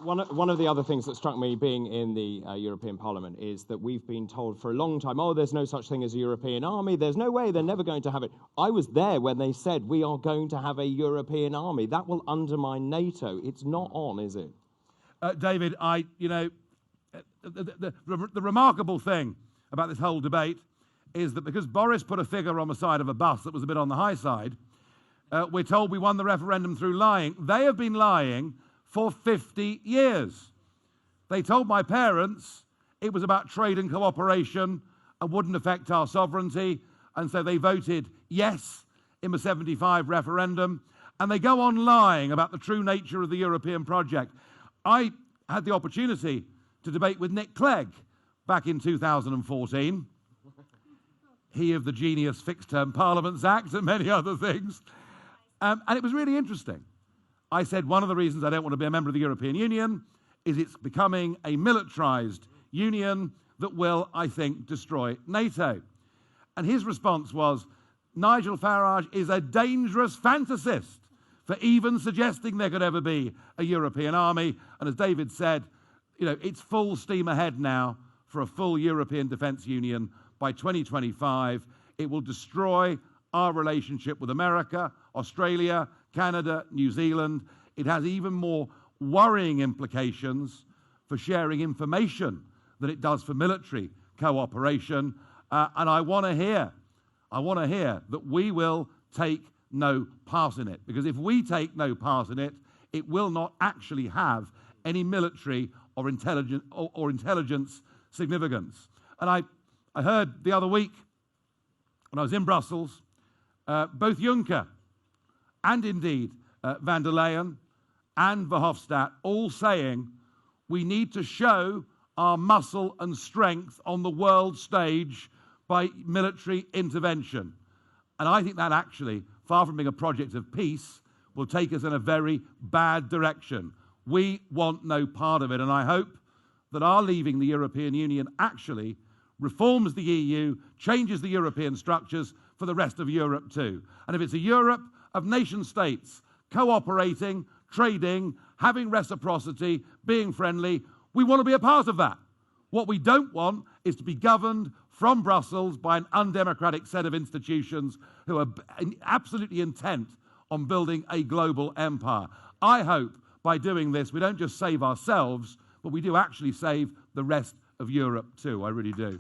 One of the other things that struck me being in the European Parliament is that we've been told for a long time, oh, there's no such thing as a European army, there's no way, they're never going to have it. I was there when they said we are going to have a European army. That will undermine NATO. It's not on, is it? David, the remarkable thing about this whole debate is that because Boris put a figure on the side of a bus that was a bit on the high side, we're told we won the referendum through lying. They have been lying for 50 years. They told my parents it was about trade and cooperation and wouldn't affect our sovereignty, and so they voted yes in the 75 referendum, and they go on lying about the true nature of the European project. I had the opportunity to debate with Nick Clegg back in 2014. He of the genius Fixed-Term Parliaments Act and many other things. And it was really interesting. I said one of the reasons I don't want to be a member of the European Union is it's becoming a militarized union that will, I think, destroy NATO. And his response was, Nigel Farage is a dangerous fantasist for even suggesting there could ever be a European army. And as David said, it's full steam ahead now for a full European defense union. By 2025, it will destroy our relationship with America, Australia, Canada, New Zealand. It has even more worrying implications for sharing information than it does for military cooperation. And I want to hear that we will take no part in it. Because if we take no part in it, it will not actually have any military or intelligence significance. And I heard the other week when I was in Brussels, both Juncker and indeed van der Leyen and Verhofstadt all saying we need to show our muscle and strength on the world stage by military intervention. And I think that actually, far from being a project of peace, will take us in a very bad direction. We want no part of it, and I hope that our leaving the European Union actually reforms the EU, changes the European structures for the rest of Europe too. And if it's a Europe of nation states cooperating, trading, having reciprocity, being friendly, we want to be a part of that. What we don't want is to be governed from Brussels by an undemocratic set of institutions who are absolutely intent on building a global empire. I hope by doing this we don't just save ourselves, but we do actually save the rest of Europe too. I really do.